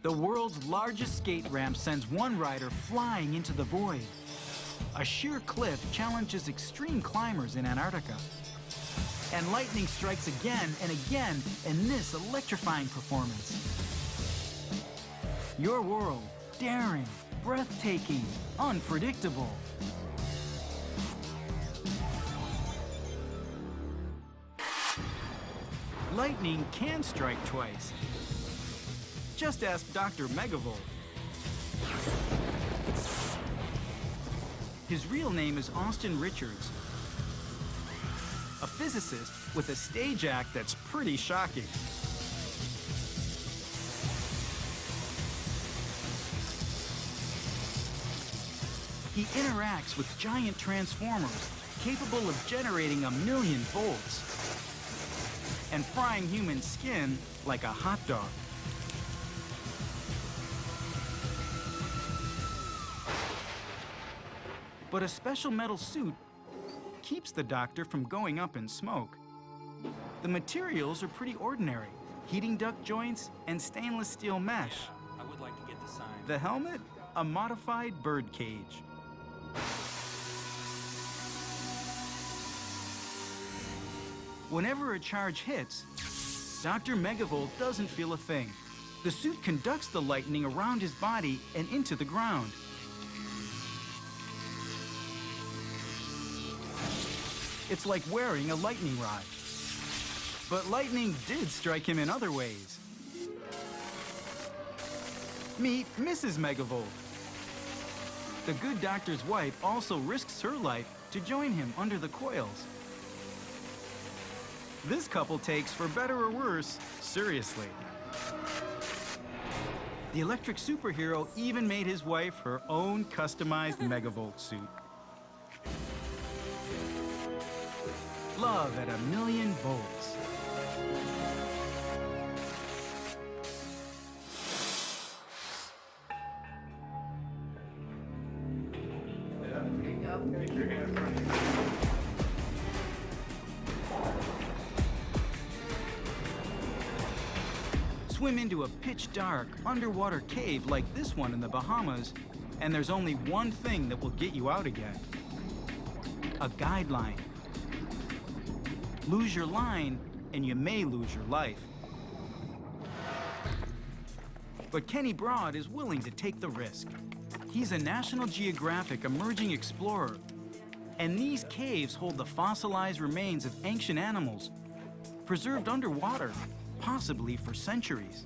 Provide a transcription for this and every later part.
The world's largest skate ramp sends one rider flying into the void. A sheer cliff challenges extreme climbers in Antarctica. And lightning strikes again and again in this electrifying performance. Your world, daring, breathtaking, unpredictable. Lightning can strike twice. Just ask Dr. Megavolt. His real name is Austin Richards, a physicist with a stage act that's pretty shocking. He interacts with giant transformers capable of generating 1,000,000 volts and frying human skin like a hot dog. But a special metal suit keeps the doctor from going up in smoke. The materials are pretty ordinary: heating duct joints and stainless steel mesh. I would like to get the sign. The helmet, a modified bird cage. Whenever a charge hits, Dr. Megavolt doesn't feel a thing. The suit conducts the lightning around his body and into the ground. It's like wearing a lightning rod. But lightning did strike him in other ways. Meet Mrs. Megavolt. The good doctor's wife also risks her life to join him under the coils. This couple takes, for better or worse, seriously. The electric superhero even made his wife her own customized Megavolt suit. Love at 1,000,000 volts. Swim into a pitch-dark underwater cave like this one in the Bahamas, and there's only one thing that will get you out again: a guideline. Lose your line, and you may lose your life. But Kenny Broad is willing to take the risk. He's a National Geographic emerging explorer, and these caves hold the fossilized remains of ancient animals, preserved underwater, possibly for centuries.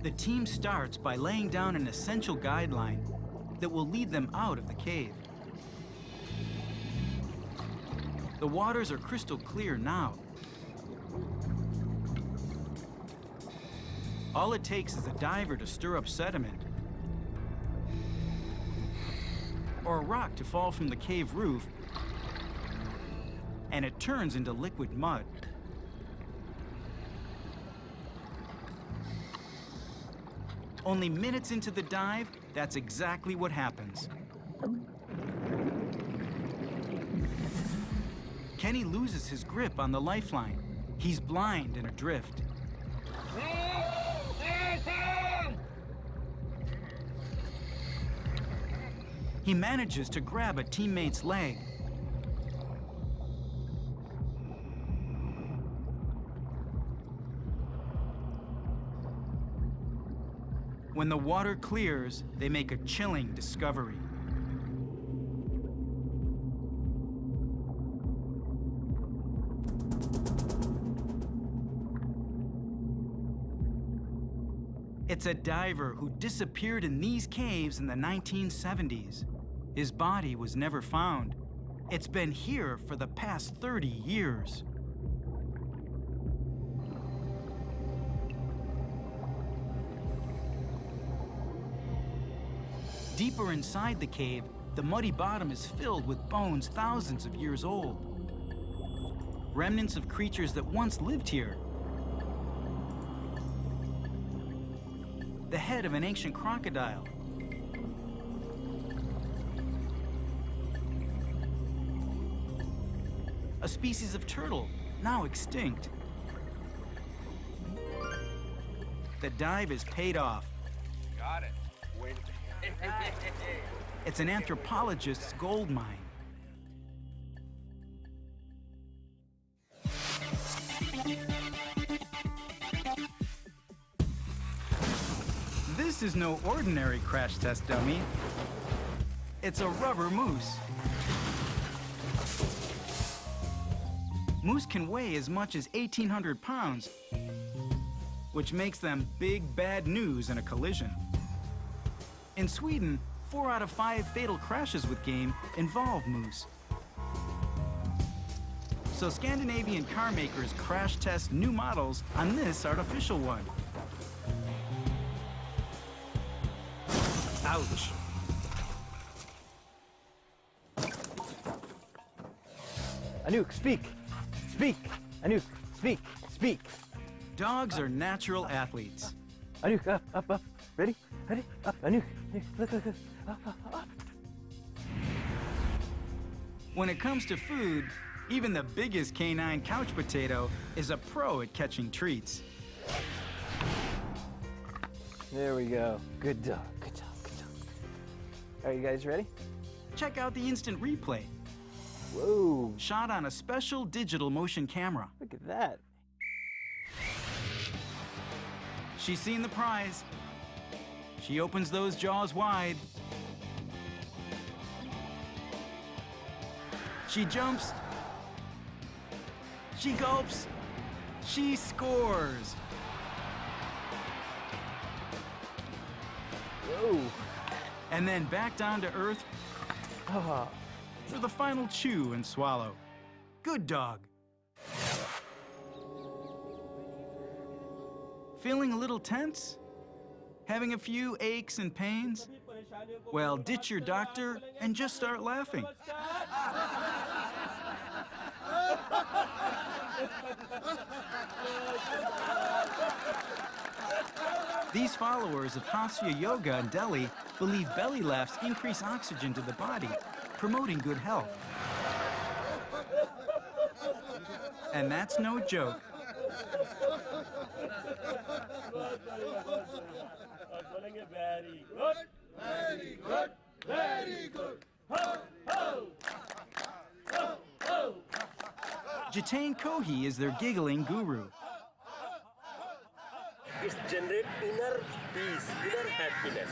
The team starts by laying down an essential guideline that will lead them out of the cave. The waters are crystal clear now. All it takes is a diver to stir up sediment, or a rock to fall from the cave roof, and it turns into liquid mud. Only minutes into the dive, that's exactly what happens. Kenny loses his grip on the lifeline. He's blind and adrift. He manages to grab a teammate's leg. When the water clears, they make a chilling discovery. It's a diver who disappeared in these caves in the 1970s. His body was never found. It's been here for the past 30 years. Deeper inside the cave, the muddy bottom is filled with bones thousands of years old. Remnants of creatures that once lived here. The head of an ancient crocodile. species of turtle, now extinct. The dive is paid off. Got it. Wait a minute. It's an anthropologist's gold mine. This is no ordinary crash test dummy. It's a rubber moose. Moose can weigh as much as 1,800 pounds, which makes them big bad news in a collision. In Sweden, 4 out of 5 fatal crashes with game involve moose. So Scandinavian car makers crash test new models on this artificial one. Ouch. Anouk, speak! Speak! Anouk, speak! Speak! Dogs are natural athletes. Anouk, up, up, up. Ready? Ready? Up, Anouk. Look, look, look. Up, up, up. When it comes to food, even the biggest canine couch potato is a pro at catching treats. There we go. Good dog, good dog, good dog. Are you guys ready? Check out the instant replay, Whoa, shot on a special digital motion camera. look at that. She's seen the prize. She opens those jaws wide. She jumps. She gulps. She scores. Whoa. And then back down to earth Oh, for the final chew and swallow. Good dog. Feeling a little tense? Having a few aches and pains? Well, ditch your doctor and just start laughing. These followers of Hasya Yoga in Delhi believe belly laughs increase oxygen to the body, promoting good health. And that's no joke. Very good, very good, very good. Ho, ho! Ho, ho! Jitain Kohi is their giggling guru. It generates inner peace, inner happiness.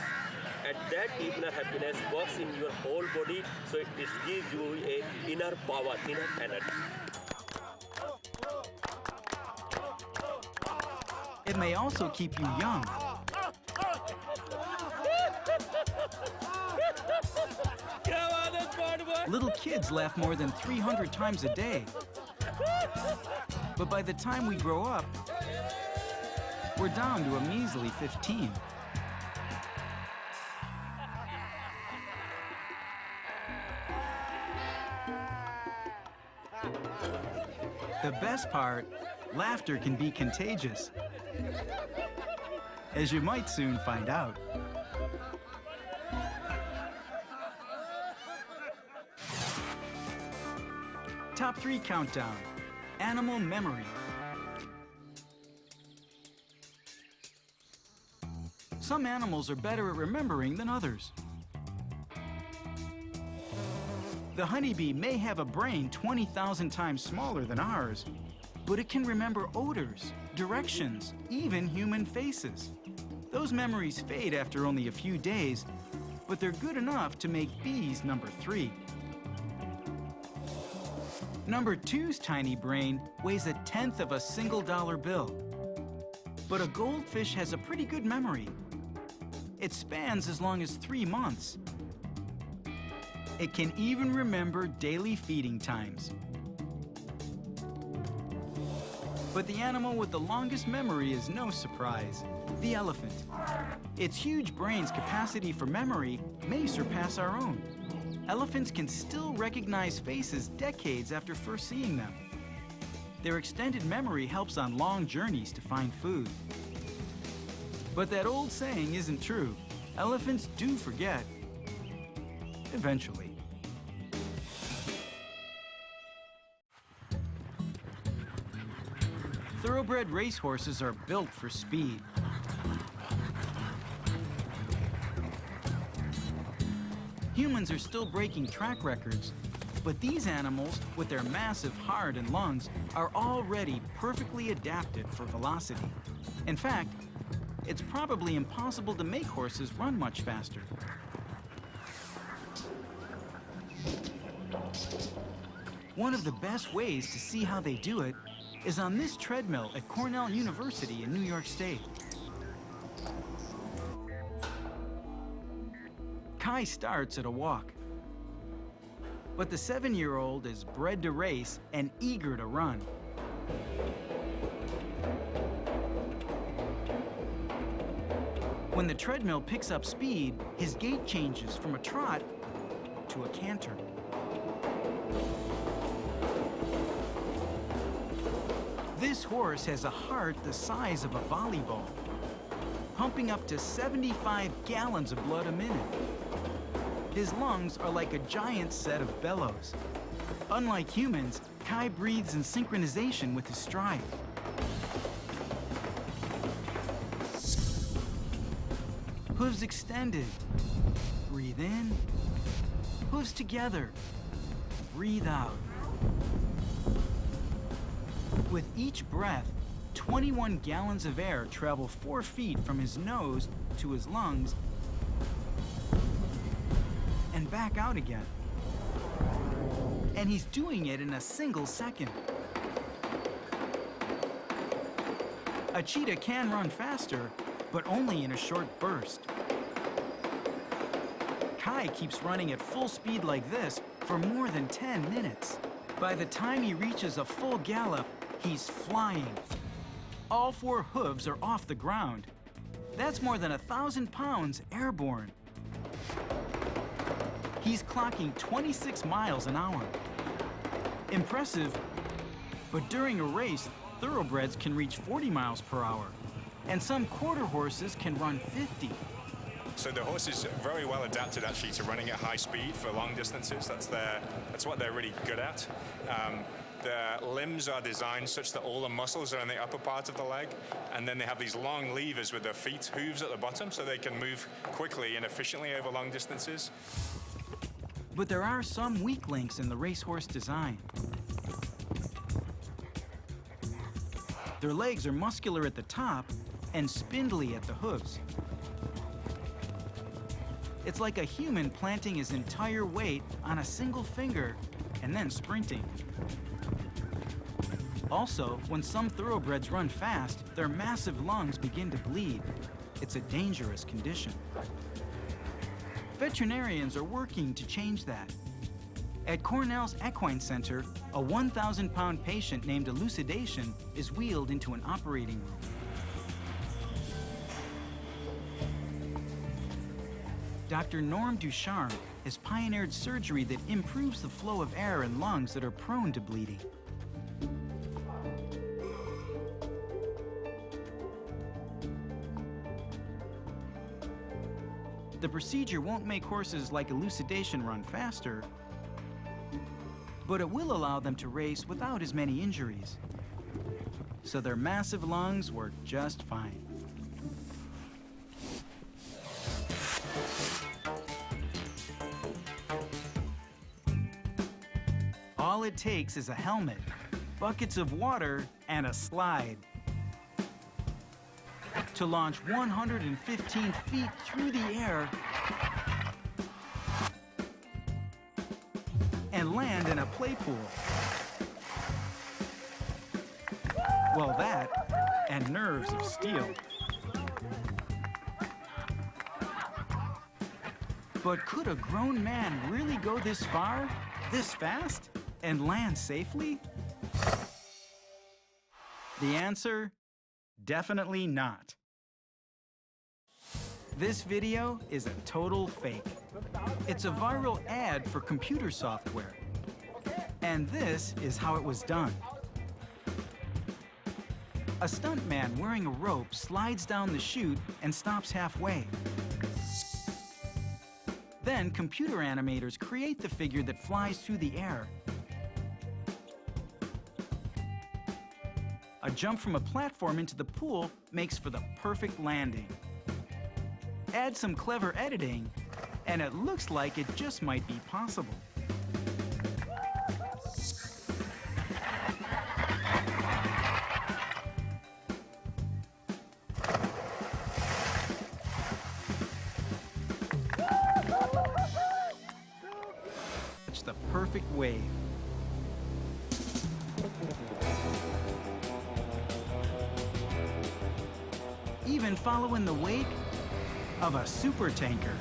And that inner happiness works in your whole body, so it gives you a inner power, inner energy. It may also keep you young. Little kids laugh more than 300 times a day. But by the time we grow up, we're down to a measly 15. The best part, laughter can be contagious, as you might soon find out. Top 3 countdown, animal memory. Some animals are better at remembering than others. The honeybee may have a brain 20,000 times smaller than ours, but it can remember odors, directions, even human faces. Those memories fade after only a few days, but they're good enough to make bees number 3. Number 2's tiny brain weighs 1/10 of a single dollar bill. But a goldfish has a pretty good memory. It spans as long as 3 months. It can even remember daily feeding times. But the animal with the longest memory is no surprise, the elephant. Its huge brain's capacity for memory may surpass our own. Elephants can still recognize faces decades after first seeing them. Their extended memory helps on long journeys to find food. But that old saying isn't true. Elephants do forget. Eventually. Thoroughbred racehorses are built for speed. Humans are still breaking track records, but these animals, with their massive heart and lungs, are already perfectly adapted for velocity. In fact, it's probably impossible to make horses run much faster. One of the best ways to see how they do it is on this treadmill at Cornell University in New York State. Kai starts at a walk, but the 7-year-old is bred to race and eager to run. When the treadmill picks up speed, his gait changes from a trot to a canter. This horse has a heart the size of a volleyball, pumping up to 75 gallons of blood a minute. His lungs are like a giant set of bellows. Unlike humans, Kai breathes in synchronization with his stride. Hooves extended. Breathe in. Hooves together. Breathe out. With each breath, 21 gallons of air travel 4 feet from his nose to his lungs and back out again. And he's doing it in a single second. A cheetah can run faster, but only in a short burst. Kai keeps running at full speed like this for more than 10 minutes. By the time he reaches a full gallop, he's flying. All 4 hooves are off the ground. That's more than 1,000 pounds airborne. He's clocking 26 miles an hour. Impressive, but during a race, thoroughbreds can reach 40 miles per hour, and some quarter horses can run 50. So the horse is very well adapted actually to running at high speed for long distances. That's what they're really good at. The limbs are designed such that all the muscles are in the upper part of the leg, and then they have these long levers with their feet, hooves at the bottom, so they can move quickly and efficiently over long distances. But there are some weak links in the racehorse design. Their legs are muscular at the top and spindly at the hooves. It's like a human planting his entire weight on a single finger and then sprinting. Also, when some thoroughbreds run fast, their massive lungs begin to bleed. It's a dangerous condition. Veterinarians are working to change that. At Cornell's Equine Center, a 1,000-pound patient named Elucidation is wheeled into an operating room. Dr. Norm Ducharme has pioneered surgery that improves the flow of air in lungs that are prone to bleeding. The procedure won't make horses like Elucidation run faster, but it will allow them to race without as many injuries. So their massive lungs work just fine. All it takes is a helmet, buckets of water, and a slide to launch 115 feet through the air and land in a play pool. Well, that and nerves of steel. But could a grown man really go this far, this fast, and land safely? The answer, definitely not. This video is a total fake. It's a viral ad for computer software. And this is how it was done. A stuntman wearing a rope slides down the chute and stops halfway. Then computer animators create the figure that flies through the air. A jump from a platform into the pool makes for the perfect landing. Add some clever editing, and it looks like it just might be possible. It's the perfect wave. Even follow in the wake of a super tanker.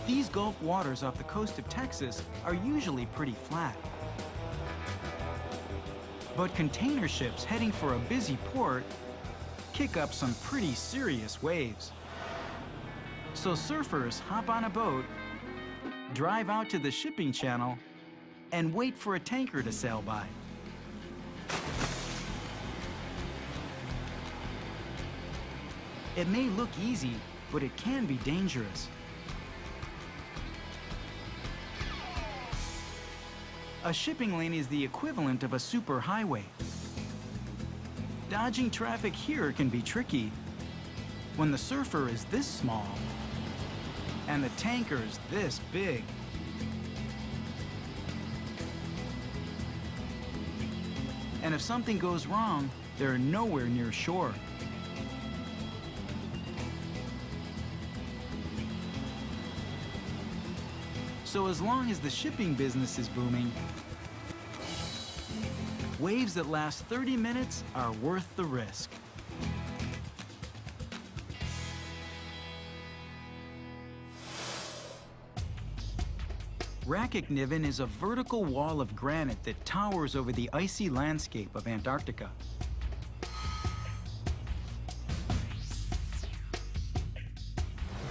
These Gulf waters off the coast of Texas are usually pretty flat. But container ships heading for a busy port kick up some pretty serious waves. So surfers hop on a boat, drive out to the shipping channel, and wait for a tanker to sail by. It may look easy, but it can be dangerous. A shipping lane is the equivalent of a superhighway. Dodging traffic here can be tricky when the surfer is this small and the tanker's this big. And if something goes wrong, they're nowhere near shore. So as long as the shipping business is booming, waves that last 30 minutes are worth the risk. Rakikniven is a vertical wall of granite that towers over the icy landscape of Antarctica.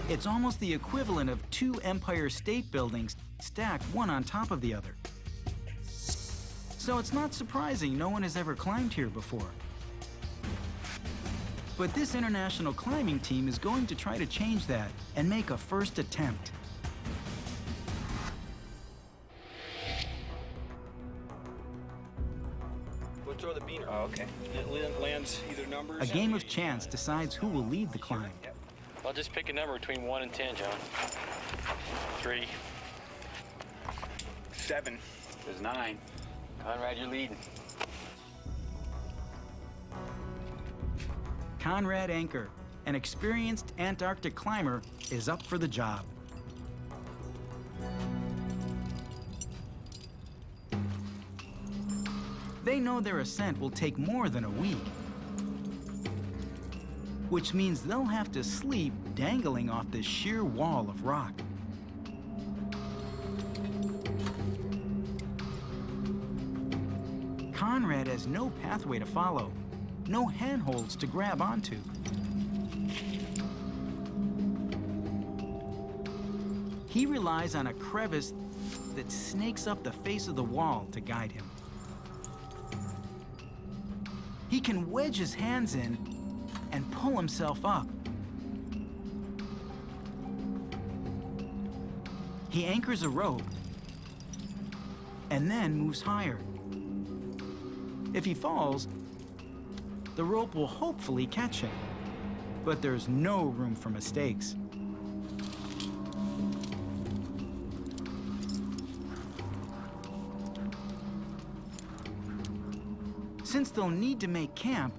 It's almost the equivalent of 2 Empire State Buildings stacked one on top of the other. So it's not surprising no one has ever climbed here before. But this international climbing team is going to try to change that and make a first attempt. We'll throw the beaner. Oh, okay. It lands either numbers. A game of chance decides who will lead the climb. Yep. I'll just pick a number between 1 and 10, John. 3. 7. There's 9. Conrad, you're leading. Conrad Anker, an experienced Antarctic climber, is up for the job. They know their ascent will take more than a week, which means they'll have to sleep dangling off this sheer wall of rock. Conrad has no pathway to follow, no handholds to grab onto. He relies on a crevice that snakes up the face of the wall to guide him. He can wedge his hands in and pull himself up. He anchors a rope and then moves higher. If he falls, the rope will hopefully catch him, but there's no room for mistakes. Since they'll need to make camp,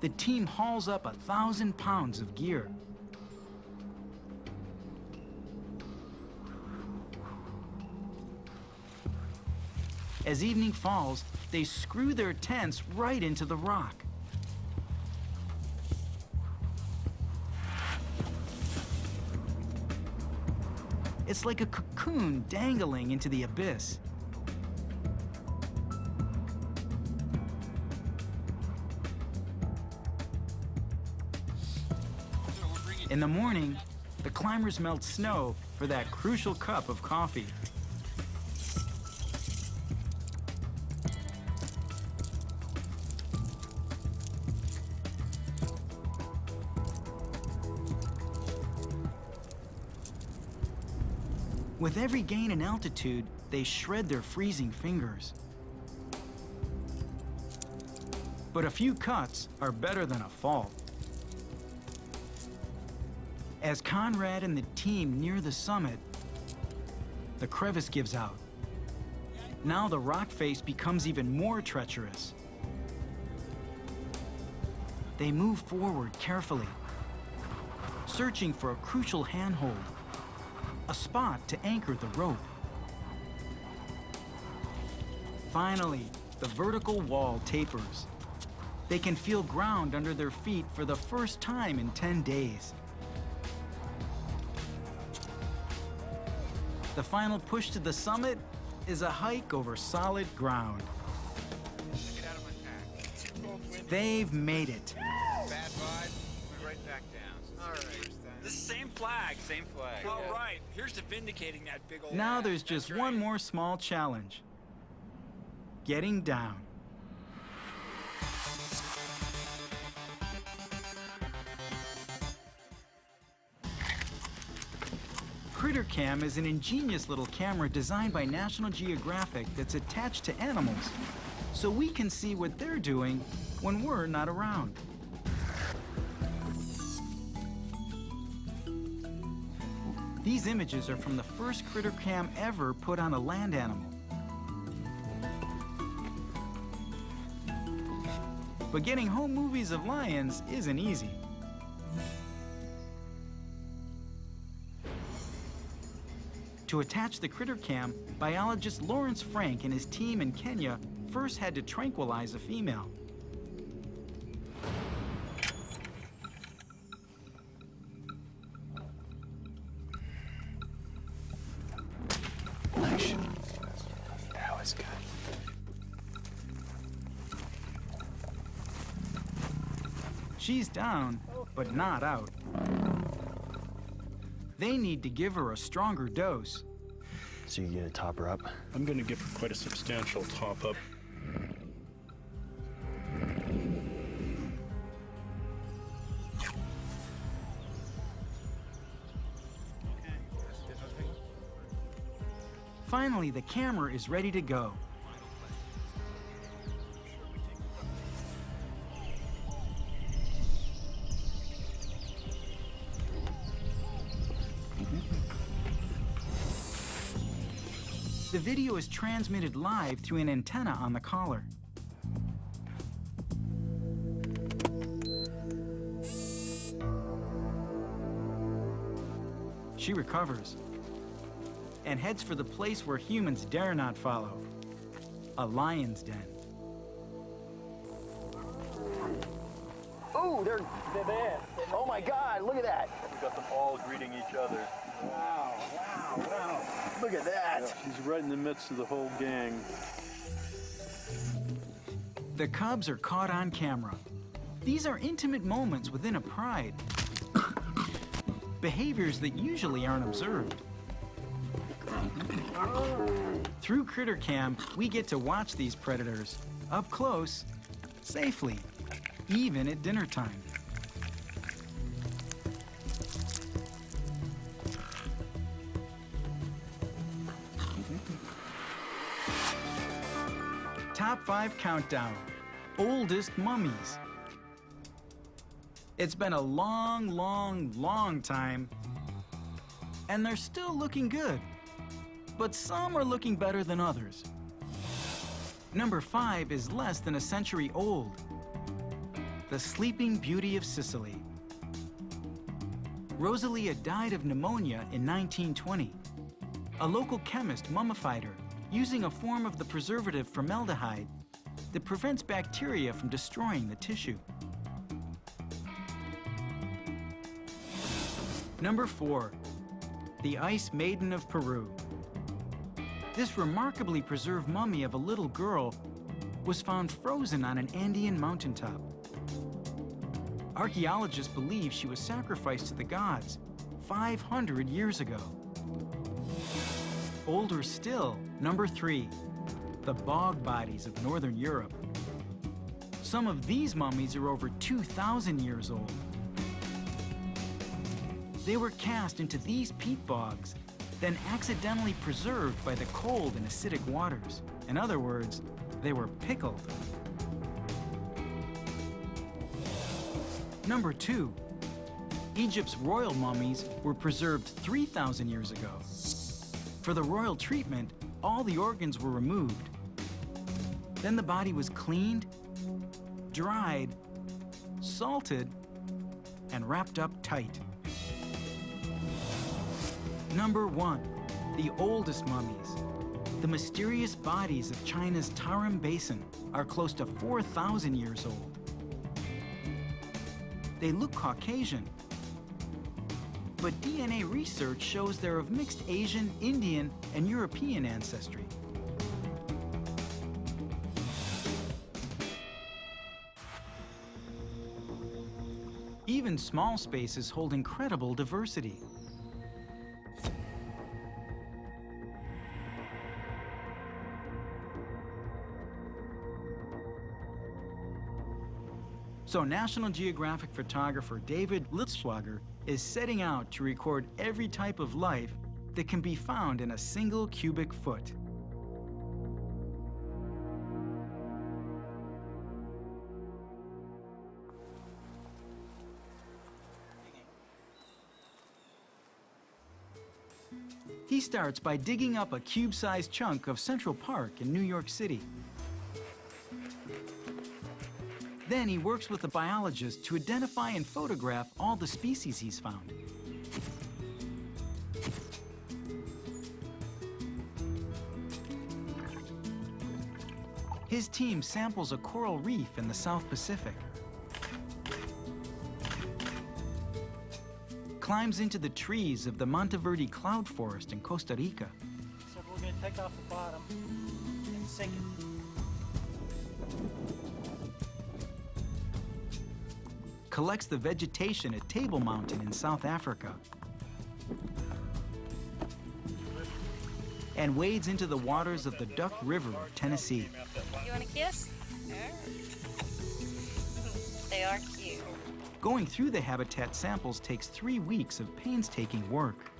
the team hauls up 1,000 pounds of gear. As evening falls, they screw their tents right into the rock. It's like a cocoon dangling into the abyss. In the morning, the climbers melt snow for that crucial cup of coffee. With every gain in altitude, they shred their freezing fingers. But a few cuts are better than a fall. As Conrad and the team near the summit, the crevice gives out. Now the rock face becomes even more treacherous. They move forward carefully, searching for a crucial handhold, a spot to anchor the rope. Finally, the vertical wall tapers. They can feel ground under their feet for the first time in 10 days. The final push to the summit is a hike over solid ground. They've made it. Bad vibe, we're right back down. All right. The same flag. Same flag. All right. Here's to vindicating that big old. Now there's just one more small challenge. Getting down. CritterCam is an ingenious little camera designed by National Geographic that's attached to animals, so we can see what they're doing when we're not around. These images are from the first CritterCam ever put on a land animal. But getting home movies of lions isn't easy. To attach the CritterCam, biologist Lawrence Frank and his team in Kenya first had to tranquilize a female. That was good. She's down, but not out. They need to give her a stronger dose. So you're gonna top her up? I'm going to give her quite a substantial top up. Finally, the camera is ready to go. The video is transmitted live through an antenna on the collar. She recovers and heads for the place where humans dare not follow, a lion's den. Oh, they're there. Oh my God, look at that. We got them all greeting each other. Wow, wow, wow. Look at that. She's right in the midst of the whole gang. The cubs are caught on camera. These are intimate moments within a pride. Behaviors that usually aren't observed. Through CritterCam, we get to watch these predators up close, safely, even at dinner time. Top 5 countdown. Oldest mummies. It's been a long, long, long time, and they're still looking good, but some are looking better than others. Number 5 is less than a century old. The Sleeping Beauty of Sicily. Rosalia died of pneumonia in 1920. A local chemist mummified her using a form of the preservative formaldehyde that prevents bacteria from destroying the tissue. Number 4, the Ice Maiden of Peru. This remarkably preserved mummy of a little girl was found frozen on an Andean mountaintop. Archaeologists believe she was sacrificed to the gods 500 years ago. Older still, number 3, the bog bodies of Northern Europe. Some of these mummies are over 2,000 years old. They were cast into these peat bogs, then accidentally preserved by the cold and acidic waters. In other words, they were pickled. Number 2. Egypt's royal mummies were preserved 3,000 years ago. For the royal treatment, all the organs were removed. Then the body was cleaned, dried, salted, and wrapped up tight. Number 1. The oldest mummies. The mysterious bodies of China's Tarim Basin are close to 4,000 years old. They look Caucasian, but DNA research shows they're of mixed Asian, Indian, and European ancestry. Even small spaces hold incredible diversity. So National Geographic photographer David Litzschwager is setting out to record every type of life that can be found in a single cubic foot. He starts by digging up a cube-sized chunk of Central Park in New York City. Then he works with a biologist to identify and photograph all the species he's found. His team samples a coral reef in the South Pacific, climbs into the trees of the Monteverde cloud forest in Costa Rica, So we're going to take off the bottom and sink it. collects the vegetation at Table Mountain in South Africa, and wades into the waters of the Duck River of Tennessee. You want a kiss? They are cute. Going through the habitat samples takes 3 weeks of painstaking work.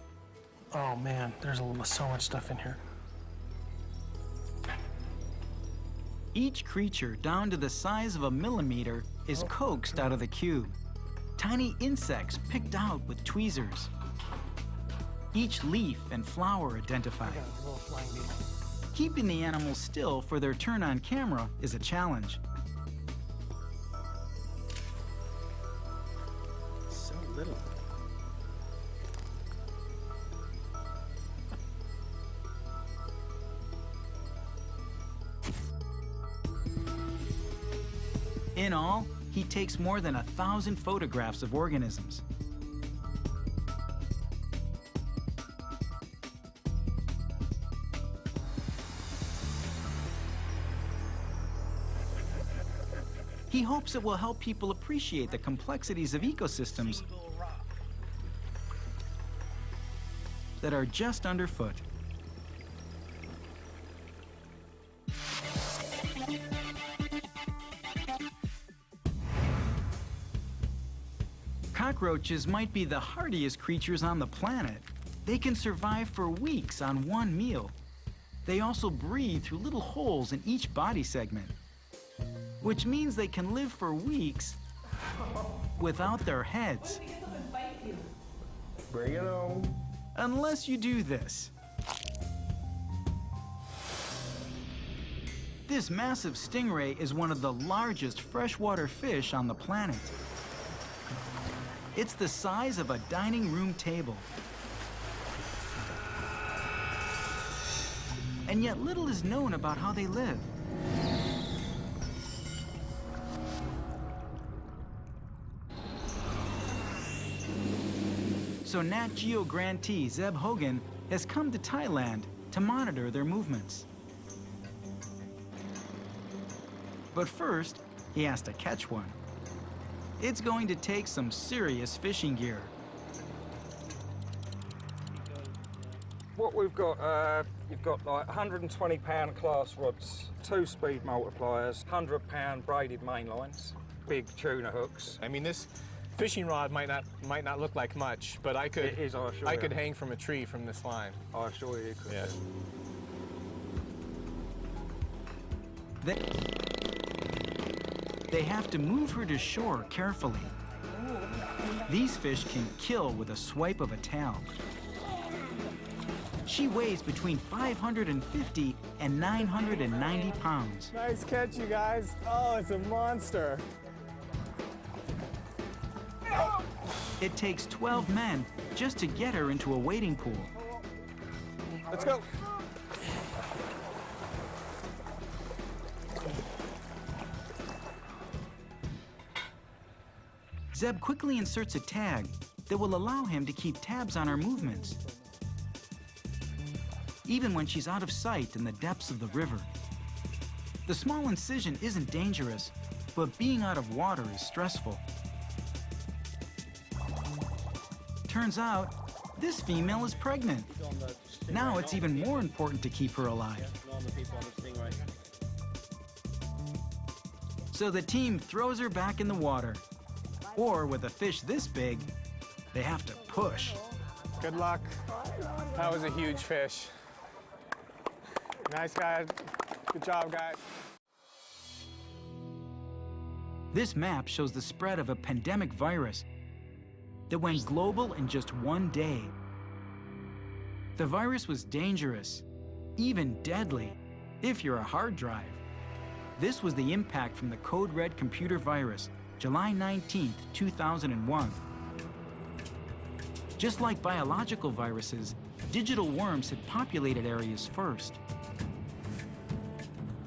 Oh man, there's so much stuff in here. Each creature, down to the size of a millimeter, is coaxed out of the cube. Tiny insects picked out with tweezers. Each leaf and flower identified. Keeping the animals still for their turn on camera is a challenge. So little. In all, he takes more than 1,000 photographs of organisms. He hopes it will help people appreciate the complexities of ecosystems that are just underfoot. Cockroaches might be the hardiest creatures on the planet. They can survive for weeks on one meal. They also breathe through little holes in each body segment, which means they can live for weeks without their heads. Bring it on. Unless you do this. This massive stingray is one of the largest freshwater fish on the planet. It's the size of a dining room table. And yet little is known about how they live. So Nat Geo grantee Zeb Hogan has come to Thailand to monitor their movements. But first, he has to catch one. It's going to take some serious fishing gear. What we've got, you've got like 120-pound class rods, 2 speed multipliers, 100-pound braided main lines, big tuna hooks. I mean, this fishing rod might not look like much, but I could It is, I assure I you. could hang from a tree from this line. I assure you could. Yeah. They have to move her to shore carefully. These fish can kill with a swipe of a tail. She weighs between 550 and 990 pounds. Nice catch, you guys. Oh, it's a monster. It takes 12 men just to get her into a wading pool. Let's go. Zeb quickly inserts a tag that will allow him to keep tabs on her movements, even when she's out of sight in the depths of the river. The small incision isn't dangerous, but being out of water is stressful. Turns out, this female is pregnant. Now it's even more important to keep her alive. So the team throws her back in the water. Or with a fish this big, they have to push. Good luck. That was a huge fish. Nice, guys. Good job, guys. This map shows the spread of a pandemic virus that went global in just one day. The virus was dangerous, even deadly, if you're a hard drive. This was the impact from the Code Red computer virus, July 19, 2001. Just like biological viruses, digital worms had populated areas first.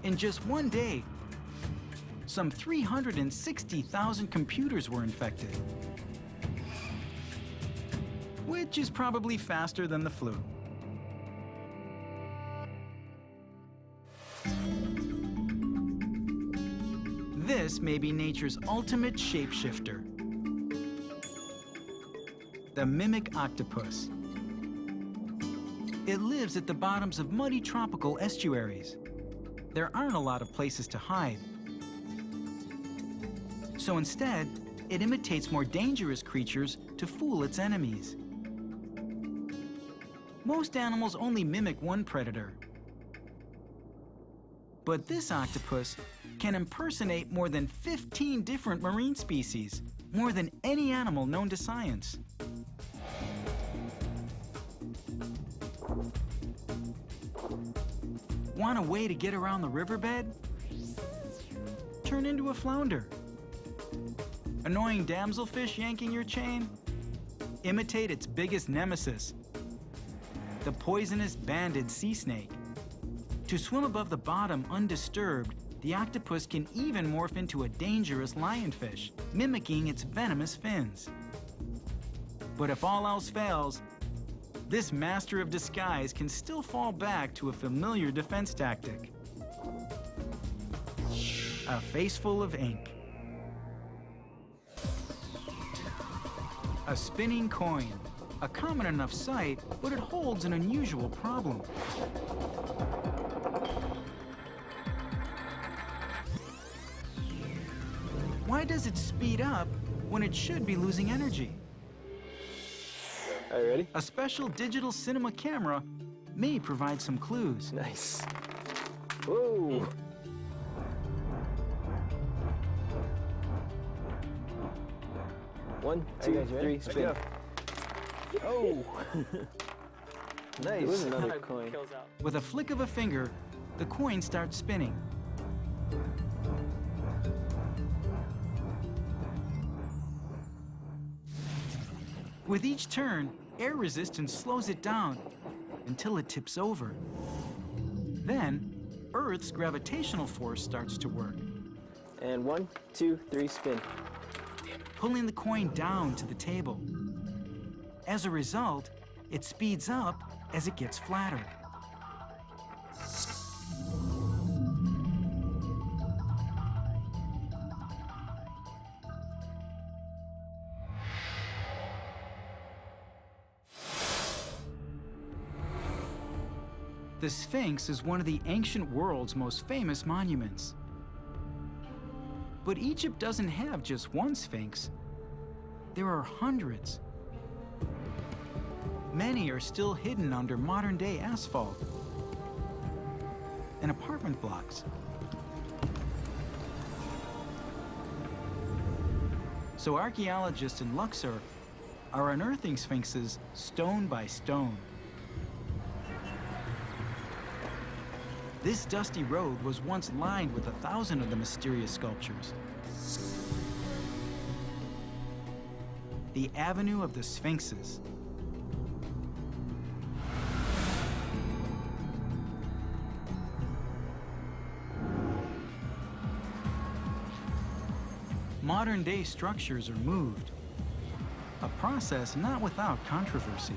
In just one day, some 360,000 computers were infected, which is probably faster than the flu. This may be nature's ultimate shapeshifter, the mimic octopus. It lives at the bottoms of muddy tropical estuaries. There aren't a lot of places to hide. So instead, it imitates more dangerous creatures to fool its enemies. Most animals only mimic one predator. But this octopus can impersonate more than 15 different marine species, more than any animal known to science. Want a way to get around the riverbed? Turn into a flounder. Annoying damselfish yanking your chain? Imitate its biggest nemesis, the poisonous banded sea snake. To swim above the bottom undisturbed, the octopus can even morph into a dangerous lionfish, mimicking its venomous fins. But if all else fails, this master of disguise can still fall back to a familiar defense tactic: a face full of ink. A spinning coin, a common enough sight, but it holds an unusual problem. Why does it speed up when it should be losing energy? Are you ready? A special digital cinema camera may provide some clues. Nice. Whoa. One, two, three, spin. Oh. Nice. It was another coin. With a flick of a finger, the coin starts spinning. With each turn, air resistance slows it down until it tips over. Then, Earth's gravitational force starts to work, And one, two, three, spin. pulling the coin down to the table. As a result, it speeds up as it gets flatter. The Sphinx is one of the ancient world's most famous monuments. But Egypt doesn't have just one Sphinx. There are hundreds. Many are still hidden under modern-day asphalt and apartment blocks. So archaeologists in Luxor are unearthing sphinxes stone by stone. This dusty road was once lined with 1,000 of the mysterious sculptures. The Avenue of the Sphinxes. Modern-day structures are moved, a process not without controversy.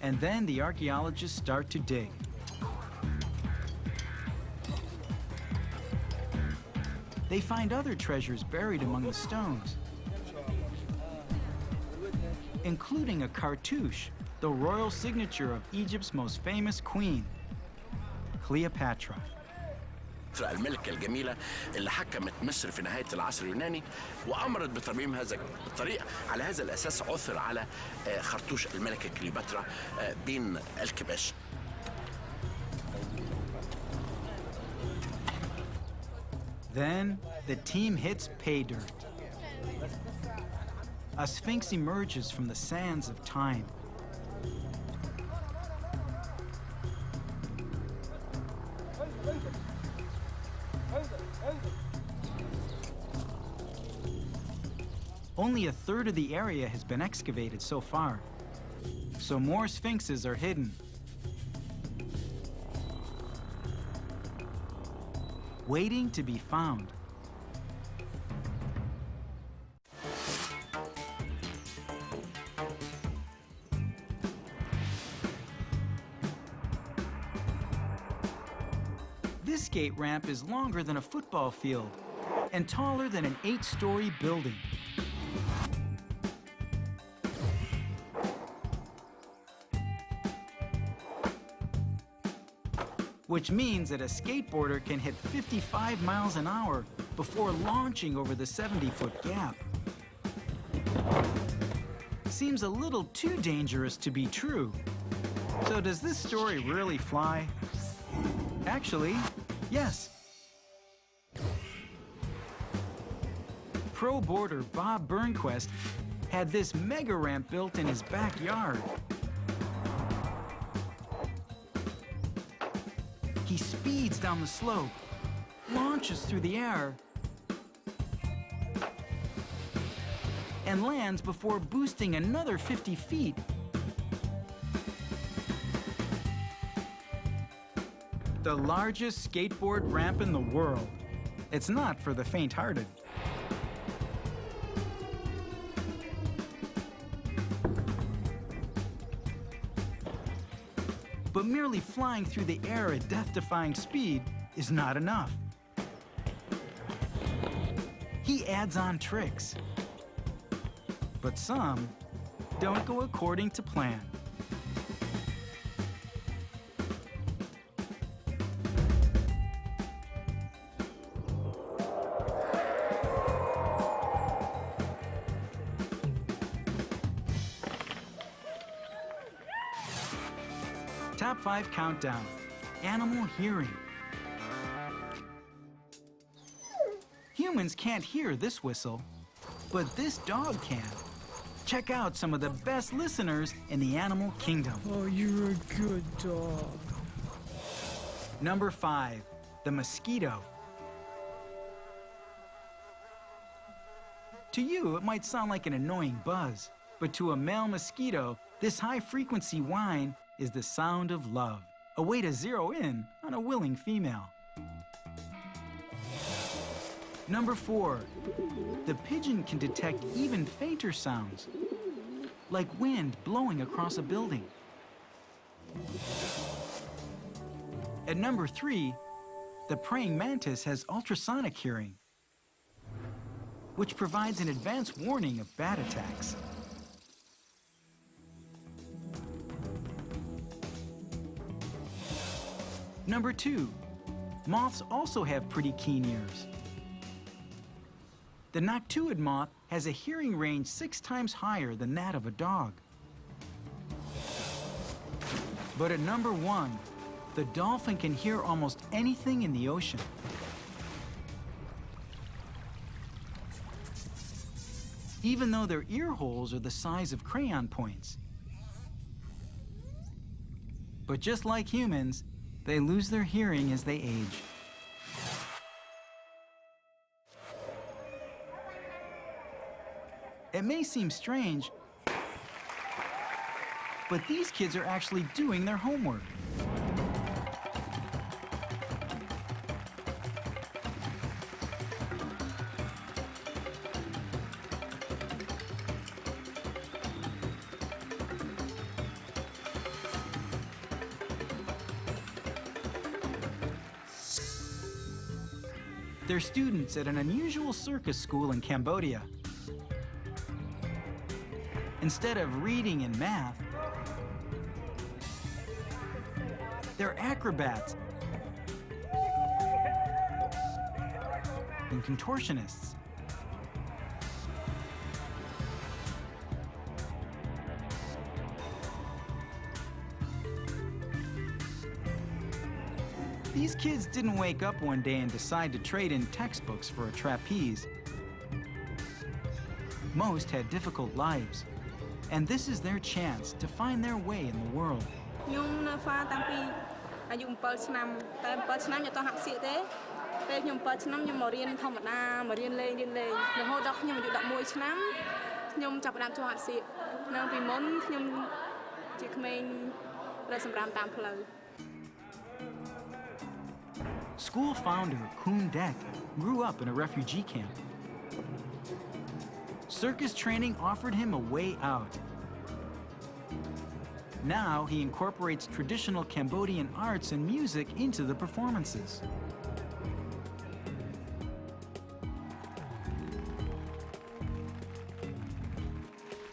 And then the archaeologists start to dig. They find other treasures buried among the stones, including a cartouche, the royal signature of Egypt's most famous queen, Cleopatra. الملكة الجميلة اللي حكمت مصر في نهاية العصر اليوناني وأمرت بترميم هذا الطريق. على هذا الأساس عثر على خرطوش الملكة كليوباترا بين الكباش. Then the team hits pay dirt. A sphinx emerges from the sands of time. Only a third of the area has been excavated so far, so more sphinxes are hidden. Waiting to be found. This gate ramp is longer than a football field and taller than an 8-story building. Which means that a skateboarder can hit 55 miles an hour before launching over the 70-foot gap. Seems a little too dangerous to be true. So does this story really fly? Actually, yes. Pro boarder Bob Burnquist had this mega ramp built in his backyard. He speeds down the slope, launches through the air, and lands before boosting another 50 feet. The largest skateboard ramp in the world. It's not for the faint-hearted. But merely flying through the air at death-defying speed is not enough. He adds on tricks. But some don't go according to plan. Top 5 countdown. Animal hearing. Humans can't hear this whistle, but this dog can. Check out some of the best listeners in the animal kingdom. Oh, you're a good dog. Number 5, the mosquito. To you, it might sound like an annoying buzz, but to a male mosquito, this high-frequency whine is the sound of love, a way to zero in on a willing female. Number 4, the pigeon can detect even fainter sounds, like wind blowing across a building. At number 3, the praying mantis has ultrasonic hearing, which provides an advance warning of bat attacks. Number 2, moths also have pretty keen ears. The noctuid moth has a hearing range 6 times higher than that of a dog. But at number 1, the dolphin can hear almost anything in the ocean. even though their ear holes are the size of crayon points. But just like humans, they lose their hearing as they age. It may seem strange, but these kids are actually doing their homework. They're students at an unusual circus school in Cambodia. Instead of reading and math, they're acrobats and contortionists. These kids didn't wake up one day and decide to trade in textbooks for a trapeze. Most had difficult lives, and this is their chance to find their way in the world. ខ្ញុំនៅហ្វាតាំងពីអាយុ7ឆ្នាំតែ7ឆ្នាំខ្ញុំអត់ហាក់សៀកទេពេលខ្ញុំ7ឆ្នាំខ្ញុំមករៀនធម្មតាមករៀនលេងរហូតដល់ខ្ញុំអាយុ11ឆ្នាំខ្ញុំចាប់ផ្ដើមចូលហាក់សៀកនៅពីមុនខ្ញុំជាក្មេងរត់សម្រាមតាមផ្លូវ School founder Kuhn Dek grew up in a refugee camp. Circus training offered him a way out. Now he incorporates traditional Cambodian arts and music into the performances.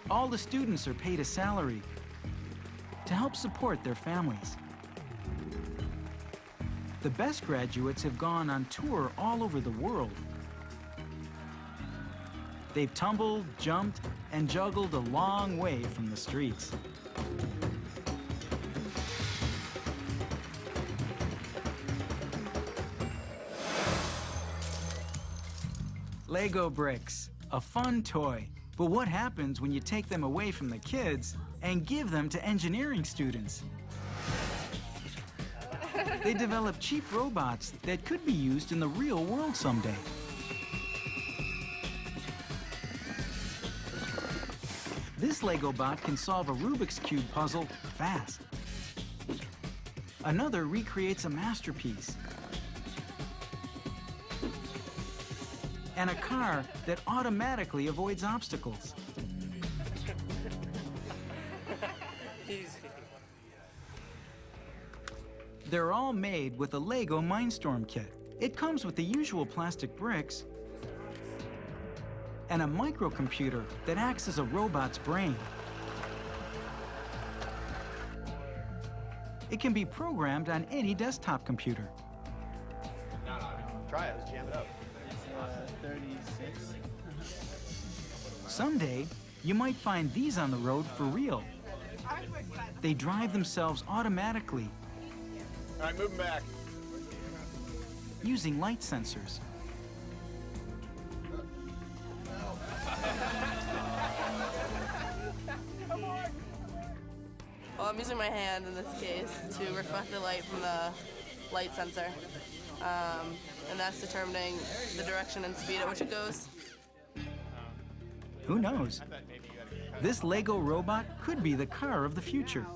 All the students are paid a salary to help support their families. The best graduates have gone on tour all over the world. They've tumbled, jumped, and juggled a long way from the streets. Lego bricks, a fun toy. But what happens when you take them away from the kids and give them to engineering students? They develop cheap robots that could be used in the real world someday. This Lego bot can solve a Rubik's Cube puzzle fast. Another recreates a masterpiece. And a car that automatically avoids obstacles. They're all made with a Lego Mindstorm kit. It comes with the usual plastic bricks and a microcomputer that acts as a robot's brain. It can be programmed on any desktop computer. Try it, let's jam it up. 36. Someday, you might find these on the road for real. They drive themselves automatically. All right, moving back. Using light sensors. Well, I'm using my hand in this case to reflect the light from the light sensor. And that's determining the direction and speed at which it goes. Who knows? This Lego robot could be the car of the future.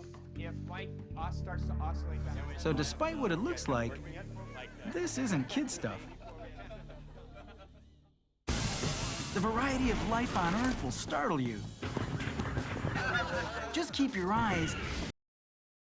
So despite what it looks like, this isn't kid stuff. The variety of life on Earth will startle you. Just keep your eyes